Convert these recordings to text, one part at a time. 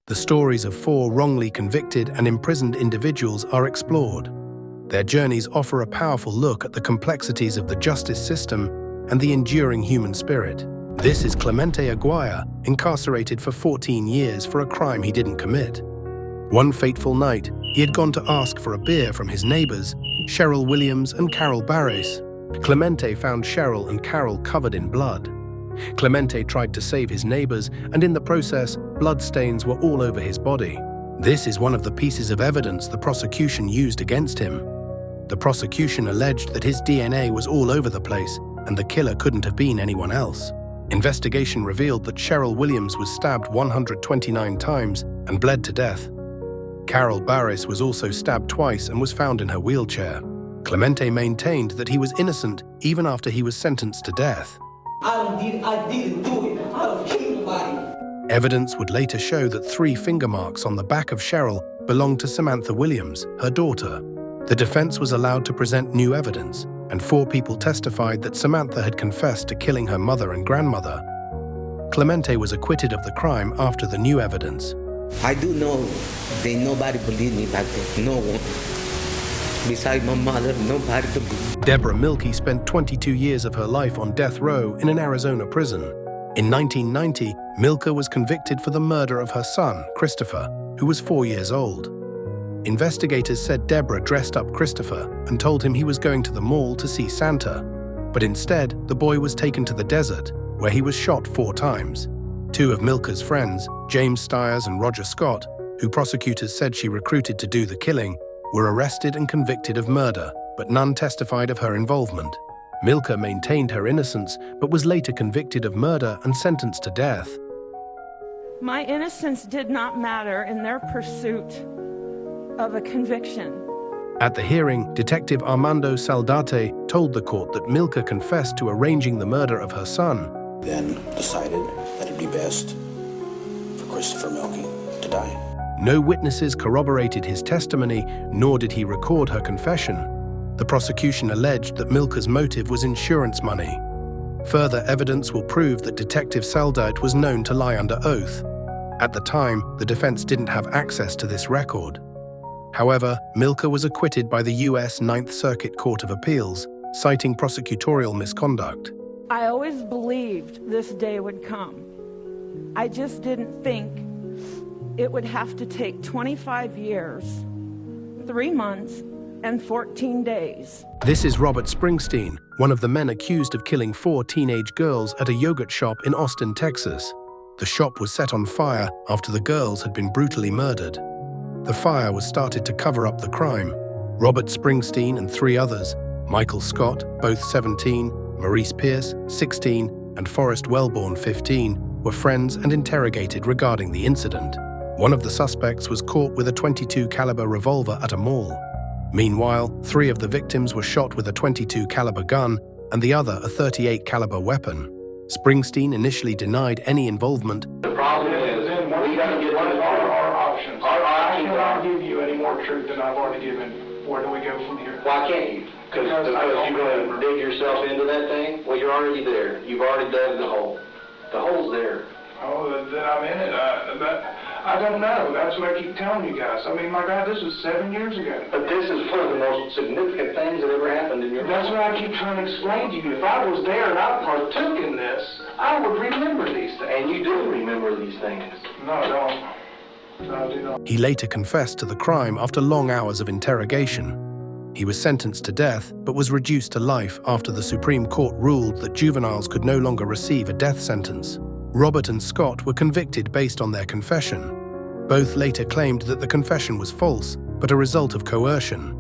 The stories of 4 wrongly convicted and imprisoned individuals are explored. Their journeys offer a powerful look at the complexities of the justice system and the enduring human spirit. This is Clemente Aguirre, incarcerated for 14 years for a crime he didn't commit. One fateful night, he had gone to ask for a beer from his neighbors, Cheryl Williams and Carol Barris. Clemente found Cheryl and Carol covered in blood. Clemente tried to save his neighbors, and in the process, blood stains were all over his body. This is one of the pieces of evidence the prosecution used against him. The prosecution alleged that his DNA was all over the place, and the killer couldn't have been anyone else. Investigation revealed that Cheryl Williams was stabbed 129 times and bled to death. Carol Barris was also stabbed twice and was found in her wheelchair. Clemente maintained that he was innocent even after he was sentenced to death. I didn't do it. I don't kill nobody. Evidence would later show that 3 finger marks on the back of Cheryl belonged to Samantha Williams, her daughter. The defense was allowed to present new evidence, and 4 people testified that Samantha had confessed to killing her mother and grandmother. Clemente was acquitted of the crime after the new evidence. I do know that nobody believed me back then. No one. Besides my mother, nobody believed. Deborah Milkey spent 22 years of her life on death row in an Arizona prison. In 1990, Milka was convicted for the murder of her son, Christopher, who was 4 years old. Investigators said Deborah dressed up Christopher and told him he was going to the mall to see Santa. But instead, the boy was taken to the desert, where he was shot 4 times. 2 of Milka's friends, James Stiers and Roger Scott, who prosecutors said she recruited to do the killing, were arrested and convicted of murder, but none testified of her involvement. Milka maintained her innocence, but was later convicted of murder and sentenced to death. My innocence did not matter in their pursuit of a conviction. At the hearing, Detective Armando Saldate told the court that Milka confessed to arranging the murder of her son. Then decided that it'd be best for Christopher Milkey to die. No witnesses corroborated his testimony, nor did he record her confession. The prosecution alleged that Milka's motive was insurance money. Further evidence will prove that Detective Saldate was known to lie under oath. At the time, the defense didn't have access to this record. However, Milka was acquitted by the U.S. Ninth Circuit Court of Appeals, citing prosecutorial misconduct. I always believed this day would come. I just didn't think it would have to take 25 years, 3 months, and 14 days. This is Robert Springsteen, one of the men accused of killing 4 teenage girls at a yogurt shop in Austin, Texas. The shop was set on fire after the girls had been brutally murdered. The fire was started to cover up the crime. Robert Springsteen and 3 others, Michael Scott, both 17, Maurice Pierce, 16, and Forrest Wellborn, 15, were friends and interrogated regarding the incident. One of the suspects was caught with a .22 caliber revolver at a mall. Meanwhile, 3 of the victims were shot with a .22 caliber gun and the other a .38 caliber weapon. Springsteen initially denied any involvement. The problem is, we got to get to our options. I cannot give you any more truth than I've already given. Where do we go from here? Why can't you? Because you're going to dig yourself into that thing? Well, you're already there. You've already dug the hole. The hole's there. Oh, that I'm in it. I don't know. That's what I keep telling you guys. I mean, my God, this was 7 years ago. But this is one of the most significant things that ever happened in your life. That's what I keep trying to explain to you. If I was there and I partook in this, I would remember these things. And you do remember these things. No, I don't. No, I do not. He later confessed to the crime after long hours of interrogation. He was sentenced to death, but was reduced to life after the Supreme Court ruled that juveniles could no longer receive a death sentence. Robert and Scott were convicted based on their confession. Both later claimed that the confession was false, but a result of coercion.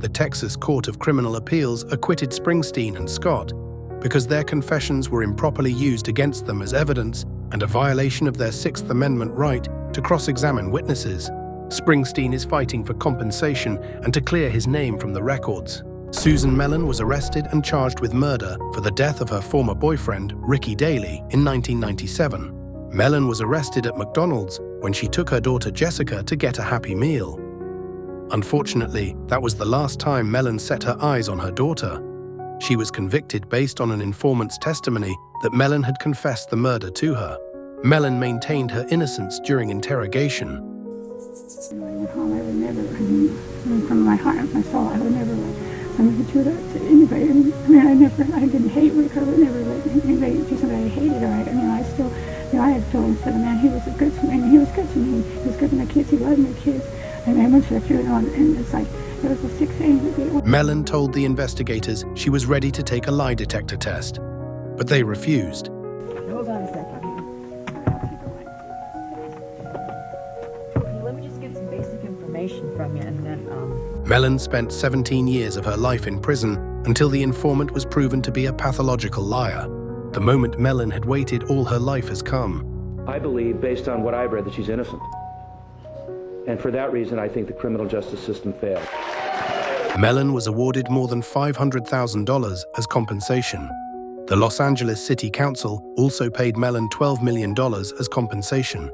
The Texas Court of Criminal Appeals acquitted Springsteen and Scott because their confessions were improperly used against them as evidence and a violation of their Sixth Amendment right to cross-examine witnesses. Springsteen is fighting for compensation and to clear his name from the records. Susan Mellon was arrested and charged with murder for the death of her former boyfriend, Ricky Daly, in 1997. Mellon was arrested at McDonald's when she took her daughter Jessica to get a Happy Meal. Unfortunately, that was the last time Mellon set her eyes on her daughter. She was convicted based on an informant's testimony that Mellon had confessed the murder to her. Mellon maintained her innocence during interrogation. When I went home, I would never, from my heart and my soul, I would never let somebody do that to anybody. I didn't hate Rick. I would never let anybody do something I hated. I still, I had feelings for the man. He was a good man. He was good to me. He was good to my kids. He loved my kids. And I went to the funeral, and it's like, it was a sick thing. Mellon told the investigators she was ready to take a lie detector test, but they refused. Hold on a second. Let me just get some basic information from you, and then, Mellon spent 17 years of her life in prison until the informant was proven to be a pathological liar. The moment Mellon had waited all her life has come. I believe, based on what I've read, that she's innocent. And for that reason, I think the criminal justice system failed. Mellon was awarded more than $500,000 as compensation. The Los Angeles City Council also paid Mellon $12 million as compensation.